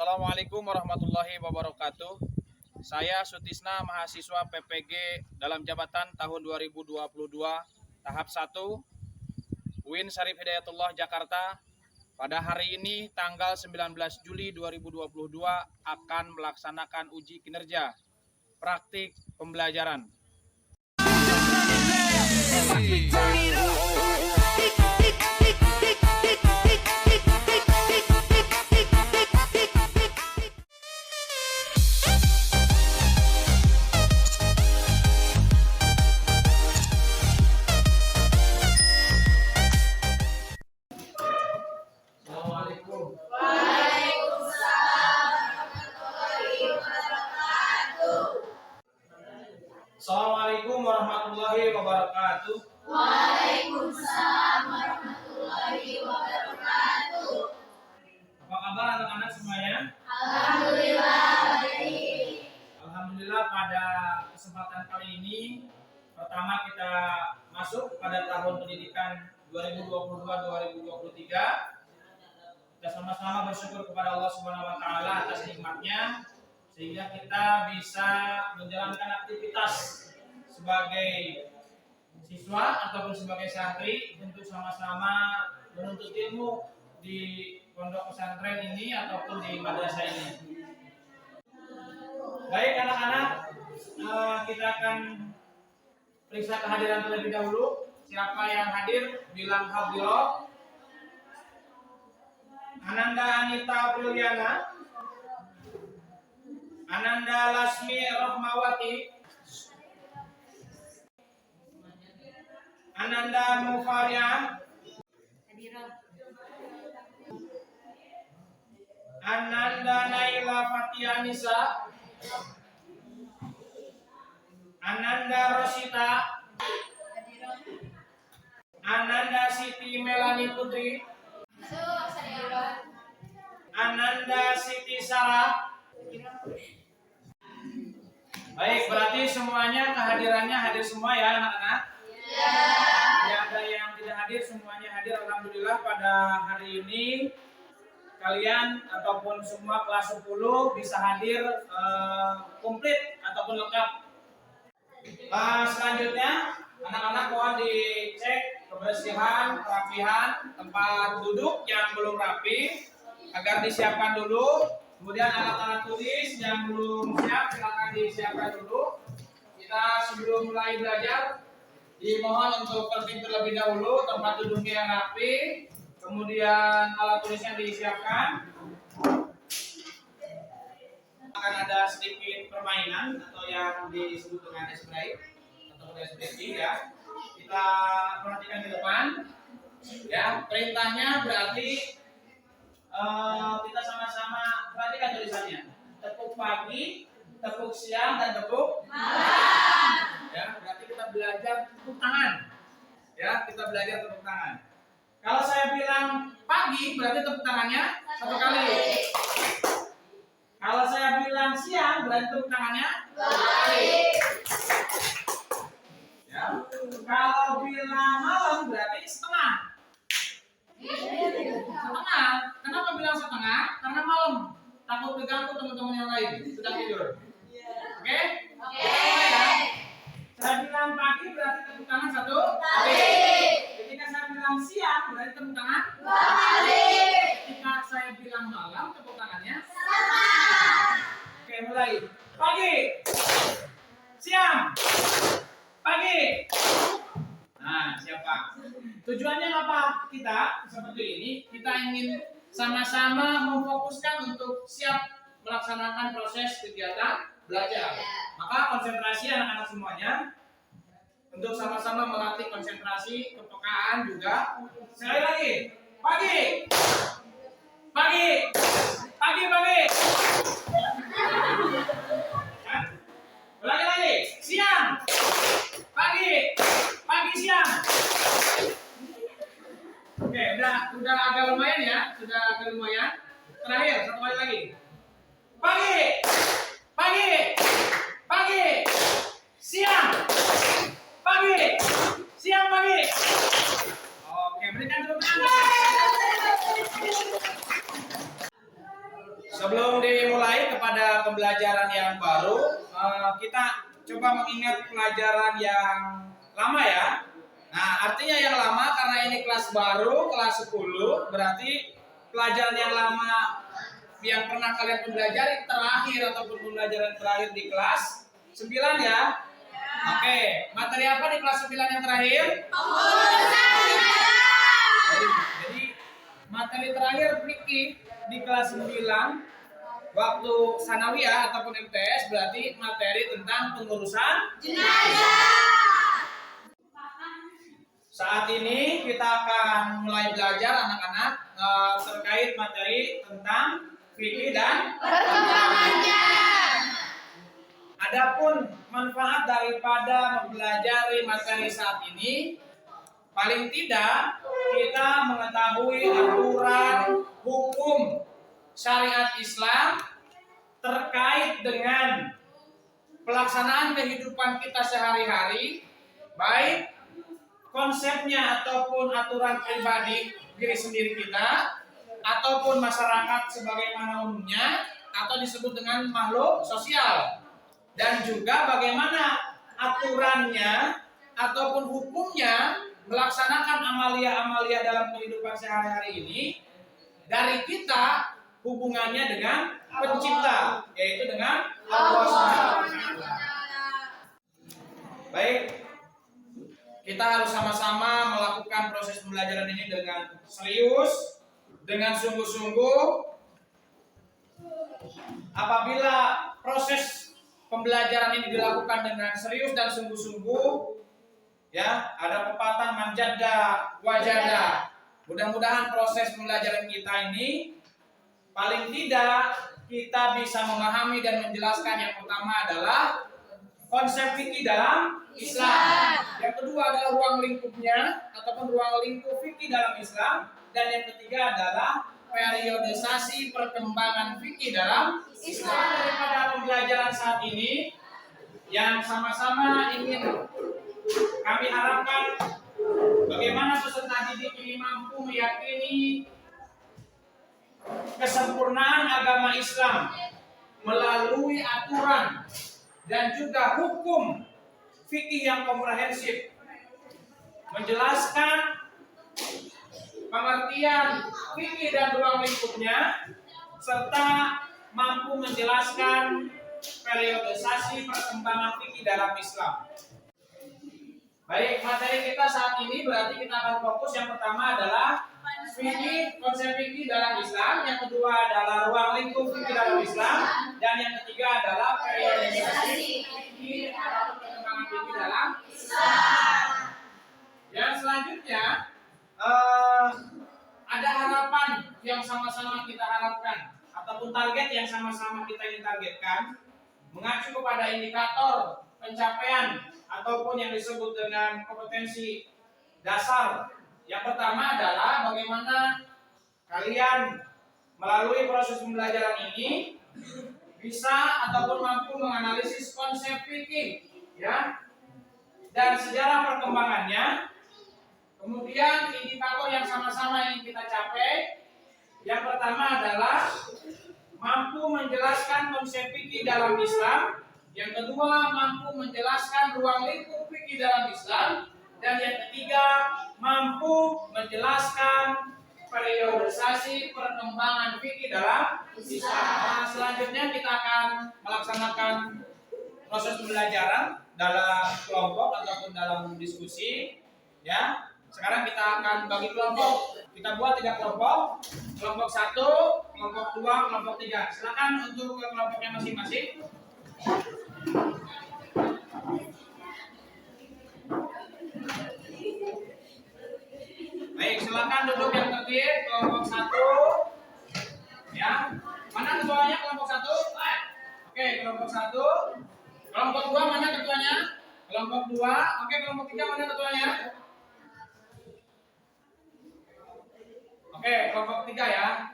Assalamualaikum warahmatullahi wabarakatuh. Saya Sutisna, mahasiswa PPG dalam jabatan tahun 2022, tahap 1, UIN Syarif Hidayatullah Jakarta. Pada hari ini, tanggal 19 Juli 2022, akan melaksanakan uji kinerja praktik pembelajaran. Assalamualaikum warahmatullahi wabarakatuh. Waalaikumsalam warahmatullahi wabarakatuh. Apa kabar anak-anak semuanya? Alhamdulillah baik. Alhamdulillah, pada kesempatan kali ini pertama kita masuk pada tahun pendidikan 2022-2023. Kita sama-sama bersyukur kepada Allah Subhanahu wa taala atas nikmatnya sehingga kita bisa menjalankan aktivitas sebagai siswa ataupun sebagai santri untuk sama-sama menuntut ilmu di pondok pesantren ini ataupun di madrasah ini. Baik anak-anak, kita akan periksa kehadiran terlebih dahulu. Siapa yang hadir bilang hadiroh. Ananda Anita Prilyana, Ananda Lasmi Rahmawati, Ananda Mufaria, Ananda Naila Fatianisa, Ananda Rosita, Ananda Siti Melani Putri, Ananda Siti Sarah. Baik, berarti semuanya kehadirannya hadir semua ya anak-anak? Ya. Tidak ada yang tidak hadir, semuanya hadir. Alhamdulillah pada hari ini kalian ataupun semua kelas 10 bisa hadir komplit ataupun lengkap. Selanjutnya anak-anak mohon dicek kebersihan, kerapihan tempat duduk yang belum rapi agar disiapkan dulu. Kemudian alat-alat tulis yang belum siap silakan disiapkan dulu. Kita sebelum mulai belajar dimohon untuk tertib terlebih dahulu, tempat duduknya yang rapi, kemudian alat tulisnya disiapkan. Akan ada sedikit permainan atau yang disebut dengan S-Drive atau SPG ya. Kita perhatikan di depan. Ya, perintahnya berarti kita sama-sama perhatikan tulisannya. Tepuk pagi, tepuk siang, dan tepuk malam. Ya, berarti kita belajar tepuk tangan. Ya, kita belajar tepuk tangan. Kalau saya bilang pagi, berarti tepuk tangannya satu kali. Kalau saya bilang siang, berarti tepuk tangannya dua kali. Ya. Kalau bilang malam, berarti setengah. Setengah. Kenapa bilang setengah? Karena malam. Takut terganggu teman-teman yang lain sedang tidur. Oke? Oke. Saya bilang pagi berarti tepuk tangan satu kali. Ketika saya bilang siang berarti tepuk tangan dua kali. Ketika saya bilang malam tepuk tangannya sama. Oke, mulai. Pagi. Siang. Pagi. Nah, siapa? Tujuannya apa? Kita seperti ini, kita ingin sama-sama memfokuskan untuk siap melaksanakan proses kegiatan belajar. Maka konsentrasi anak-anak semuanya untuk sama-sama melatih konsentrasi, kepekaan juga. Sekali lagi, pagi, pagi, pagi, pagi. Ulangi lagi, siang, pagi, pagi, siang. Oke, udah agak lumayan ya, sudah agak lumayan. Terakhir, satu kali lagi. Pagi, pagi, pagi, siang, pagi, siang, pagi. Oke, berikan tepuk tangan. Sebelum coba mengingat pelajaran yang lama ya. Nah, artinya yang lama karena ini kelas baru, kelas 10, berarti pelajaran yang lama yang pernah kalian pelajari terakhir ataupun pembelajaran terakhir di kelas 9 ya. Oke, materi apa di kelas 9 yang terakhir? Jadi materi terakhir fikih di kelas 9 waktu sanawiyah ataupun MTS berarti materi tentang pengurusan jenazah. Saat ini kita akan mulai belajar anak-anak terkait materi tentang fikih dan perkembangannya. Adapun manfaat daripada mempelajari materi saat ini, paling tidak kita mengetahui aturan hukum syariat Islam terkait dengan pelaksanaan kehidupan kita sehari-hari, baik konsepnya ataupun aturan pribadi diri sendiri kita ataupun masyarakat sebagaimana umumnya atau disebut dengan makhluk sosial, dan juga bagaimana aturannya ataupun hukumnya melaksanakan amalia-amalia dalam kehidupan sehari-hari ini dari kita hubungannya dengan pencipta, yaitu dengan Allah SWT. Baik, kita harus sama-sama melakukan proses pembelajaran ini dengan serius, dengan sungguh-sungguh. Apabila proses pembelajaran ini dilakukan dengan serius dan sungguh-sungguh, ya, ada pepatah manjada wajada. Mudah-mudahan proses pembelajaran kita ini paling tidak kita bisa memahami dan menjelaskan. Yang pertama adalah konsep fikih dalam Islam. Yang kedua adalah ruang lingkupnya ataupun ruang lingkup fikih dalam Islam. Dan yang ketiga adalah periodisasi perkembangan fikih dalam Islam. Daripada pembelajaran saat ini yang sama-sama ingin kami harapkan bagaimana peserta didik ini mampu meyakini kesempurnaan agama Islam melalui aturan dan juga hukum fikih yang komprehensif, menjelaskan pengertian fikih dan ruang lingkupnya, serta mampu menjelaskan periodisasi perkembangan fikih dalam Islam. Baik, materi kita saat ini berarti kita akan fokus yang pertama adalah fikih, konsep fikih dalam Islam, yang kedua adalah ruang lingkup fikih dalam Islam, dan yang ketiga adalah periodisasi fikih atau perkembangan fikih dalam Islam. Yang selanjutnya ada harapan yang sama-sama kita harapkan ataupun target yang sama-sama kita ingin targetkan mengacu kepada indikator pencapaian ataupun yang disebut dengan kompetensi dasar. Yang pertama adalah bagaimana kalian melalui proses pembelajaran ini bisa ataupun mampu menganalisis konsep fikih, ya, dan sejarah perkembangannya. Kemudian indikator yang sama-sama ingin kita capai, yang pertama adalah mampu menjelaskan konsep fikih dalam Islam, yang kedua mampu menjelaskan ruang lingkup fikih dalam Islam, dan yang ketiga mampu menjelaskan periodisasi perkembangan fikih dalam Islam. Nah, selanjutnya kita akan melaksanakan proses pembelajaran dalam kelompok ataupun dalam diskusi, ya. Sekarang kita akan bagi kelompok. Kita buat 3 kelompok. Kelompok 1, kelompok 2, kelompok 3. Silakan untuk ke kelompoknya masing-masing. Baik, silakan duduk yang tertib. Kelompok 1, ya. Mana ketuanya kelompok 1? Oke, kelompok 1. Kelompok 2 mana ketuanya? Kelompok 2. Oke, kelompok 3 mana ketuanya? Oke, kelompok 3 ya.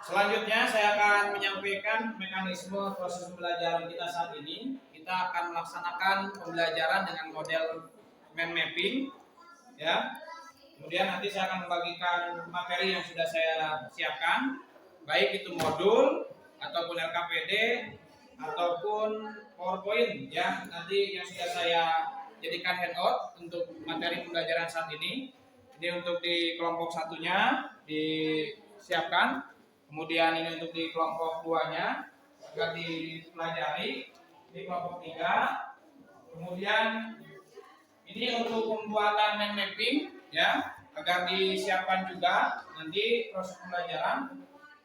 Selanjutnya saya akan menyampaikan mekanisme proses pembelajaran kita saat ini. Kita akan melaksanakan pembelajaran dengan model mind mapping, ya. Kemudian nanti saya akan membagikan materi yang sudah saya siapkan, baik itu modul ataupun LKPD ataupun PowerPoint ya, nanti yang sudah saya jadikan handout untuk materi pembelajaran saat ini. Ini untuk di kelompok satunya disiapkan, kemudian ini untuk di kelompok 2-nya agar dipelajari, di kelompok 3. Kemudian ini untuk pembuatan mind mapping ya, agar disiapkan juga nanti proses pembelajaran.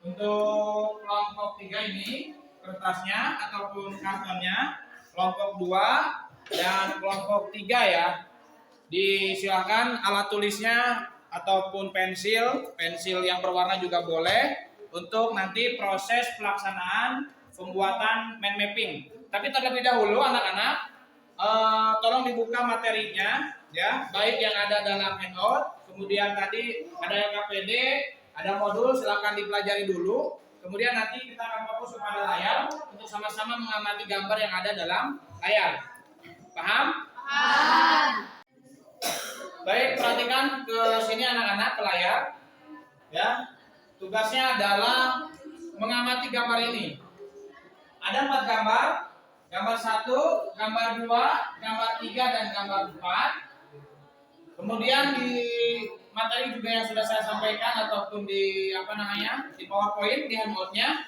Untuk kelompok 3 ini kertasnya ataupun kartonnya, kelompok 2 dan kelompok 3 ya, disilakan alat tulisnya ataupun pensil yang berwarna juga boleh untuk nanti proses pelaksanaan pembuatan mind mapping. Tapi terlebih dahulu anak-anak, tolong dibuka materinya ya, baik yang ada dalam handout, kemudian tadi ada KPD, ada modul, silakan dipelajari dulu. Kemudian nanti kita akan fokus kepada layar untuk sama-sama mengamati gambar yang ada dalam layar. Paham? Paham. Baik, perhatikan ke sini anak-anak, ke layar. Ya, tugasnya adalah mengamati gambar ini. Ada 4 gambar. Gambar 1, gambar 2, gambar 3, dan gambar 4. Kemudian di materi juga yang sudah saya sampaikan ataupun di di PowerPoint, di handout-nya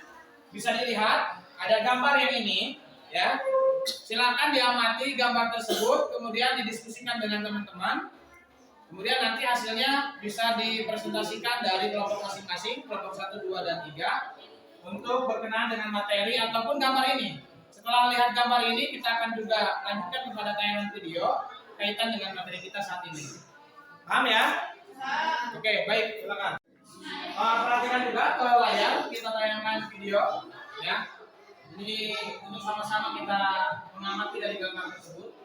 bisa dilihat ada gambar yang ini ya. Silakan diamati gambar tersebut, kemudian didiskusikan dengan teman-teman. Kemudian nanti hasilnya bisa dipresentasikan dari kelompok masing-masing, kelompok 1, 2, dan 3 untuk berkenaan dengan materi ataupun gambar ini. Setelah lihat gambar ini, kita akan juga lanjutkan kepada tayangan video kaitan dengan materi kita saat ini. Paham ya? Oke, baik, silakan. Perhatikan juga ke layar, kita tayangan video ya. Ini untuk sama-sama kita mengamati dari gambar tersebut.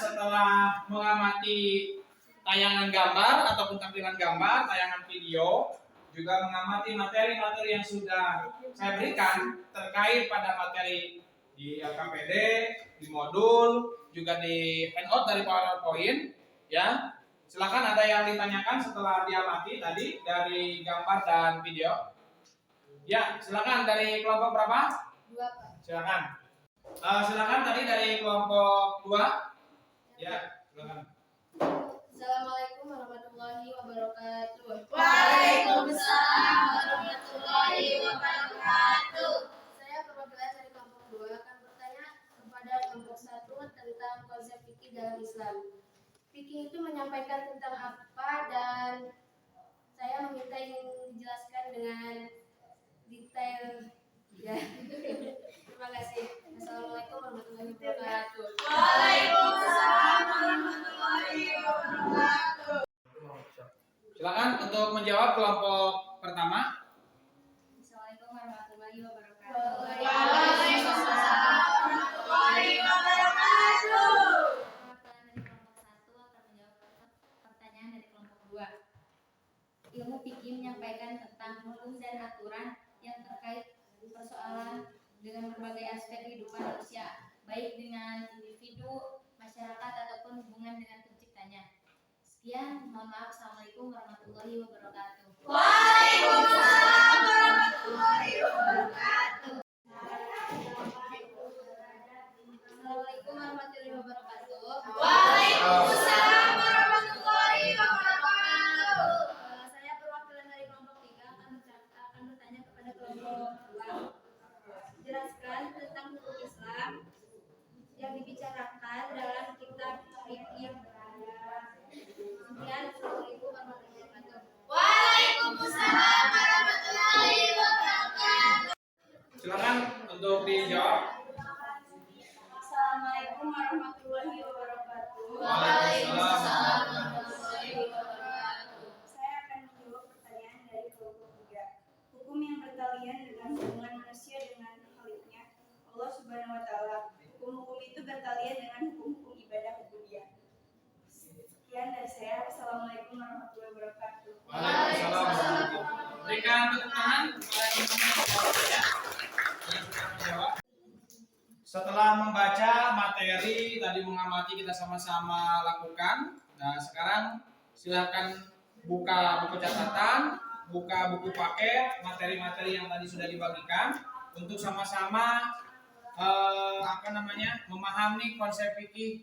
setelah mengamati tayangan gambar ataupun tampilan gambar, tayangan video, juga mengamati materi-materi yang sudah saya berikan terkait pada materi di LKPD, di modul, juga di handout dari PowerPoint, ya. Silakan ada yang ditanyakan setelah diamati tadi dari gambar dan video. Ya, silakan dari kelompok berapa? 2, Pak. Silakan. Silakan tadi dari kelompok 2. Ya, silakan. Assalamualaikum warahmatullahi wabarakatuh. Waalaikumsalam warahmatullahi wabarakatuh. Saya perwakilan dari kelompok 2 akan bertanya kepada kelompok 1 tentang konsep fikih dalam Islam. Fikih itu menyampaikan tentang apa dan saya meminta ingin dijelaskan dengan detail. Ya. Terima kasih. Assalamualaikum warahmatullahi wabarakatuh. Waalaikumsalam warahmatullahi wabarakatuh. Silakan untuk menjawab kelompok pertama. Assalamualaikum warahmatullahi wabarakatuh. Waalaikumsalam warahmatullahi wabarakatuh. Perwakilan dari kelompok 1 akan menjawab pertanyaan dari kelompok 2. Ilmu fikih menyampaikan tentang hukum dan aturan yang terkait persoalan dengan berbagai aspek kehidupan manusia, baik dengan individu, masyarakat ataupun hubungan dengan penciptanya. Sekian, mohon maaf. Assalamualaikum warahmatullahi wabarakatuh. Waalaikumsalam warahmatullahi wabarakatuh. Assalamualaikum warahmatullahi wabarakatuh. Waalaikumsalam warahmatullahi wabarakatuh. Saya perwakilan dari kelompok 3 akan bertanya kepada kelompok 2. Jelaskan tentang hukum Islam yang dibicarakan dalam kitab fikih. Sekian, Assalamualaikum warahmatullahi wabarakatuh. Waalaikumsalam warahmatullahi wabarakatuh. Silakan untuk dijawab. Assalamualaikum warahmatullahi wabarakatuh. Waalaikumsalam. Saya akan menjawab pertanyaan dari kelompok 3. Hukum yang bertalian dengan hubungan manusia dengan Khaliqnya, Allah Subhanahu wa taala. Hukum-hukum itu bertalian dengan hukum-hukum ibadah ubudiyah. Sekian dari saya. Wassalamualaikum warahmatullahi wabarakatuh. Waalaikumsalam. Berikan tepuk tangan kepada teman-teman ya. Yang sudah menjawab. Setelah membaca materi tadi mengamati kita sama-sama lakukan. Nah, sekarang silakan buka buku catatan, buka buku paket, materi-materi yang tadi sudah dibagikan untuk sama-sama memahami konsep fikih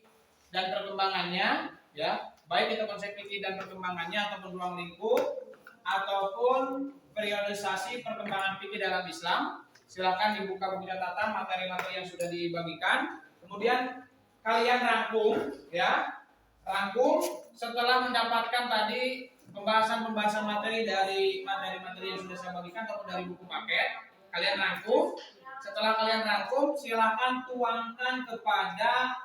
dan perkembangannya, ya. Baik itu konsep fikih dan perkembangannya ataupun ruang lingkup ataupun periodisasi perkembangan fikih dalam Islam. Silakan dibuka buku catatan materi-materi yang sudah dibagikan. Kemudian kalian rangkum, ya. Rangkum setelah mendapatkan tadi pembahasan materi dari materi-materi yang sudah saya bagikan ataupun dari buku paket. Kalian rangkum. Setelah kalian rangkum, silakan tuangkan kepada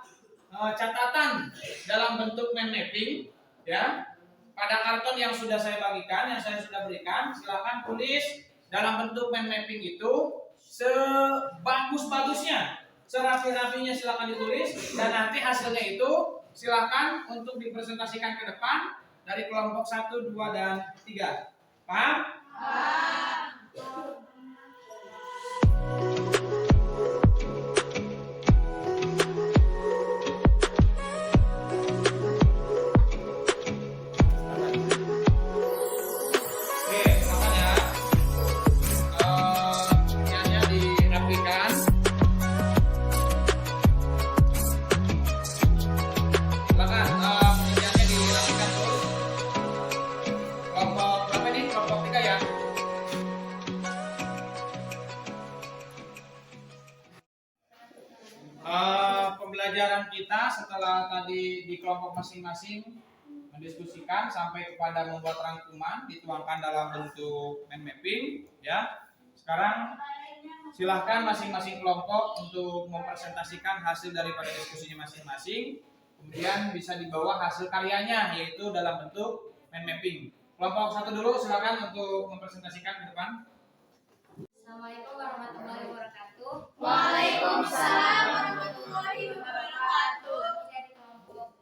catatan dalam bentuk mind mapping, ya. Pada karton yang sudah saya bagikan, yang saya sudah berikan, silakan tulis dalam bentuk mind mapping itu sebagus-bagusnya, serapi-rapinya silakan ditulis, dan nanti hasilnya itu silakan untuk dipresentasikan ke depan dari kelompok 1, 2, dan 3. Paham? Pembelajaran kita setelah tadi di kelompok masing-masing mendiskusikan sampai kepada membuat rangkuman dituangkan dalam bentuk mind mapping, ya. Sekarang silahkan masing-masing kelompok untuk mempresentasikan hasil daripada diskusinya masing-masing, kemudian bisa dibawa hasil karyanya yaitu dalam bentuk mind mapping. Kelompok 1 dulu silakan untuk mempresentasikan ke depan. Assalamualaikum warahmatullahi wabarakatuh. Waalaikumsalam warahmatullahi wabarakatuh. Dari kelompok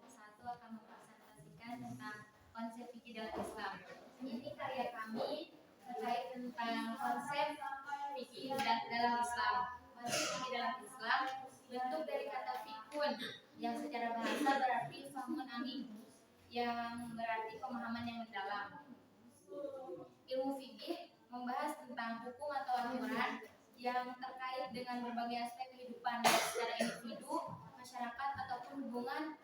dalam Islam. Wajib fikih dalam Islam bentuk dari kata fikun yang secara bahasa berarti fahmun amik, yang berarti pemahaman yang mendalam. Ilmu fikih membahas tentang hukum atau aturan yang terkait dengan berbagai aspek kehidupan secara individu, masyarakat ataupun hubungan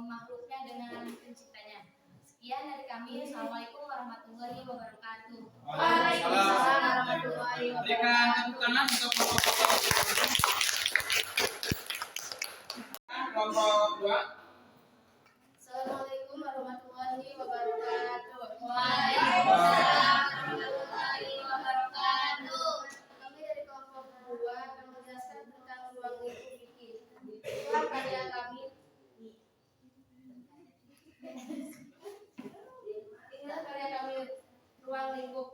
makhluknya dengan penciptanya. Sekian dari kami. Assalamualaikum warahmatullahi wabarakatuh. Waalaikumsalam warahmatullahi wabarakatuh. Berikan tepuk tangan untuk kelompok 2. Assalamualaikum warahmatullahi wabarakatuh. Waalaikumsalam warahmatullahi wabarakatuh. Kami dari kelompok 2 akan menjelaskan tentang ruang lingkup fikih. Itulah karya kami. Inilah karya kami, ruang lingkup.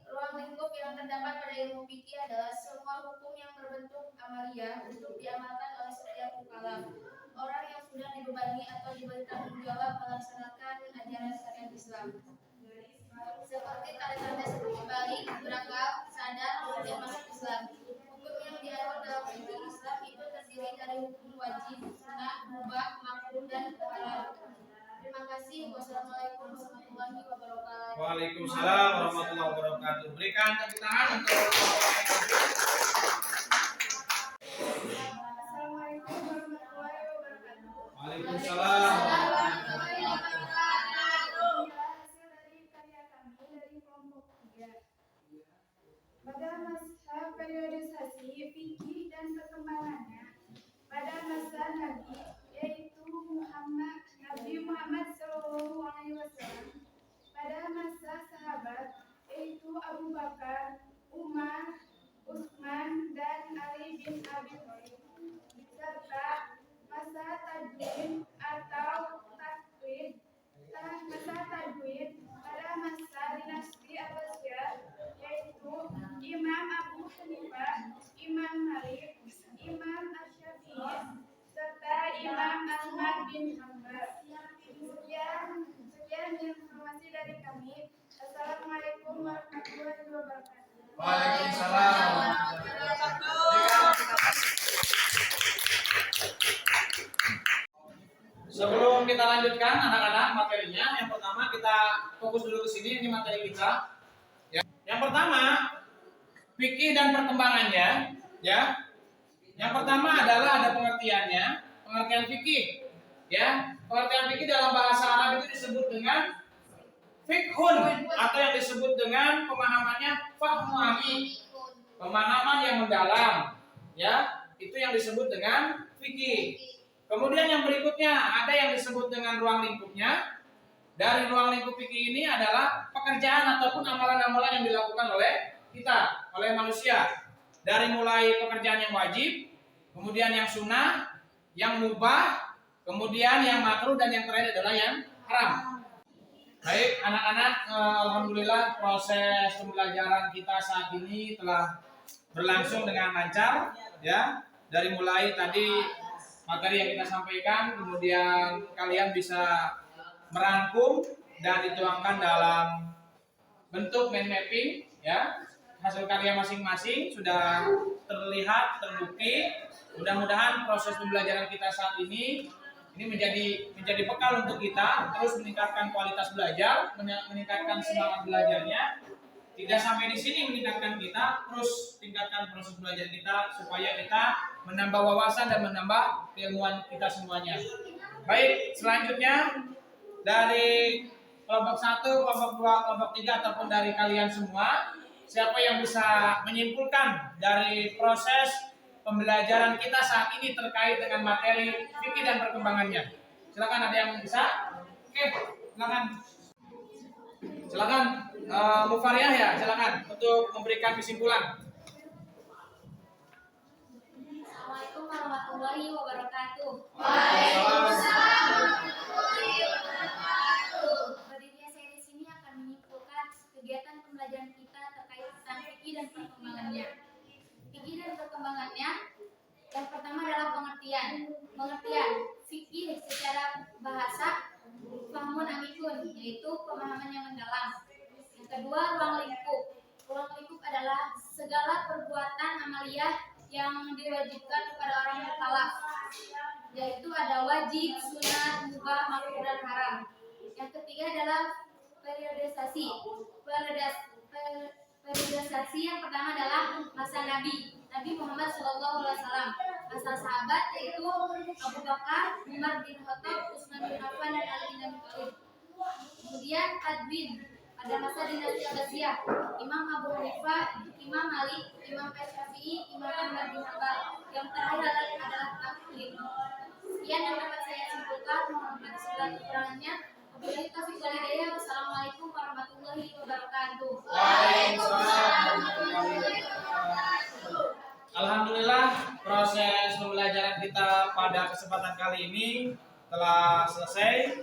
Ruang lingkup yang terdapat pada ilmu fikih adalah semua hukum yang berbentuk amalia untuk diamalkan oleh setiap mukallaf, orang yang sudah dibebani atau diberi tanggung jawab melaksanakan ajaran syariat Islam. Seperti tanda-tanda seperti balik, berakal, sadar, dan masuk Islam. Hukum yang diatur dalam fikih Islam itu terdiri dari hukum wajib, sunnah, mubah, makruh, dan halal. Terima kasih. Wassalamualaikum warahmatullahi wabarakatuh. Waalaikumsalam warahmatullahi wabarakatuh. Berikan tepuk tangan untuk Assalamualaikum warahmatullahi wabarakatuh. Waalaikumsalam. Hasil dari karya kami dari kelompok 3. Pada masa periodisasi fikih dan perkembangannya pada masa Nabi, yaitu Nabi Muhammad SAW, pada masa sahabat, yaitu Abu Bakar, Umar, Utsman, dan Ali bin Abi Thalib, serta masa tadwin atau takwid, masa tadwin pada masa dinasti Abbasiyah, yaitu Imam Abu Hanifah, Imam Malik, Imam Asy-Syafi'i, serta Imam Ahmad bin Hanbal. Sekian informasi dari kami. Assalamualaikum warahmatullahi wabarakatuh. Waalaikumsalam. Sebelum kita lanjutkan anak-anak materinya, yang pertama kita fokus dulu ke sini, ini materi kita. Ya. Yang pertama, fikih dan perkembangannya, ya. Yang pertama adalah ada pengertiannya, pengertian fikih. Ya, pengertian fikih dalam bahasa Arab itu disebut dengan fikhun atau yang disebut dengan pemahamannya fahmu amik, pemahaman yang mendalam. Ya, itu yang disebut dengan fikih. Kemudian yang berikutnya ada yang disebut dengan ruang lingkupnya. Dari ruang lingkup fikih ini adalah pekerjaan ataupun amalan-amalan yang dilakukan oleh kita, oleh manusia. Dari mulai pekerjaan yang wajib, kemudian yang sunnah, yang mubah, kemudian yang makruh, dan yang terakhir adalah yang haram. Baik anak-anak, alhamdulillah proses pembelajaran kita saat ini telah berlangsung dengan lancar, ya. Dari mulai tadi materi yang kita sampaikan, kemudian kalian bisa merangkum dan dituangkan dalam bentuk mind mapping, ya. Hasil karya masing-masing sudah terlihat, terbukti. Mudah-mudahan proses pembelajaran kita saat ini menjadi bekal untuk kita terus meningkatkan kualitas belajar, meningkatkan semangat belajarnya. Tidak sampai di sini meningkatkan kita, terus tingkatkan proses belajar kita supaya kita menambah wawasan dan menambah keilmuan kita semuanya. Baik, selanjutnya dari kelompok 1, kelompok 2, kelompok 3 ataupun dari kalian semua, siapa yang bisa menyimpulkan dari proses pembelajaran kita saat ini terkait dengan materi fikih dan perkembangannya? Silakan, ada yang bisa? Oke, silakan. Silakan, Mufariah ya, silakan untuk memberikan kesimpulan. Assalamualaikum warahmatullahi wabarakatuh. Berdirinya saya di sini akan menyimpulkan kegiatan pembelajaran kita terkait tentang fikih dan perkembangannya. Fikih dan perkembangannya, yang pertama adalah pengertian. Fikih secara bahasa fahmun amikun, yaitu pemahaman yang mendalam. Yang kedua, ruang lingkup. Ruang lingkup adalah segala perbuatan amaliyah yang diwajibkan kepada orang mukallaf, yaitu ada wajib, sunat, mubah, makruh dan haram. Yang ketiga adalah periodisasi. Periodisasi yang pertama adalah masa Nabi Muhammad SAW, masa sahabat yaitu Abu Bakar, Umar bin Khattab, Utsman bin Affan dan Ali bin Abi Thalib. Kemudian tadwin pada masa dinasti Abbasiyah, Imam Abu Hanifah, Imam Malik, Imam Syafi'i, Imam Ahmad bin Hanbal. Yang terakhir adalah taklid. Sekian yang dapat saya simpulkan, mohon maaf segala kekurangannya. Wabillahi taufiq wal hidayah. Wassalamualaikum warahmatullahi wabarakatuh. Waalaikumsalam warahmatullahi wabarakatuh. Alhamdulillah, proses pembelajaran kita pada kesempatan kali ini telah selesai.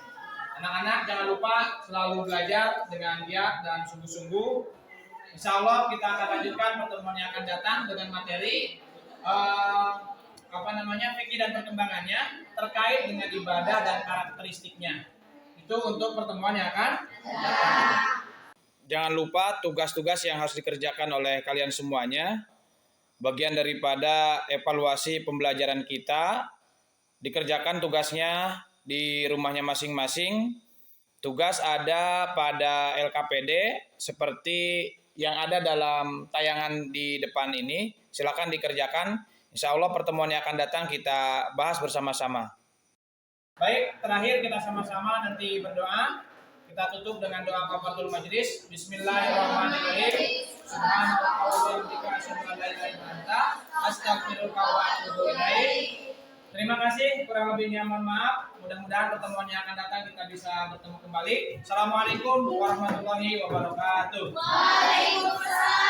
Anak-anak jangan lupa selalu belajar dengan giat dan sungguh-sungguh. Insya Allah kita akan lanjutkan pertemuan yang akan datang dengan materi fikih dan perkembangannya terkait dengan ibadah dan karakteristiknya. Itu untuk pertemuan yang akan datang. Jangan lupa tugas-tugas yang harus dikerjakan oleh kalian semuanya. Bagian daripada evaluasi pembelajaran kita, dikerjakan tugasnya di rumahnya masing-masing. Tugas ada pada LKPD seperti yang ada dalam tayangan di depan ini. Silakan dikerjakan. Insya Allah pertemuan yang akan datang kita bahas bersama-sama. Baik, terakhir kita sama-sama nanti berdoa. Kita tutup dengan doa kafaratul majlis. Bismillahirrahmanirrahim. Subhanallah wa bihamdika asyhadu an la ilaha illa anta astaghfiruka wa atubu ilaik. Terima kasih, kurang lebihnya mohon maaf. Mudah-mudahan pertemuan yang akan datang kita bisa bertemu kembali. Assalamualaikum warahmatullahi wabarakatuh. Waalaikumsalam.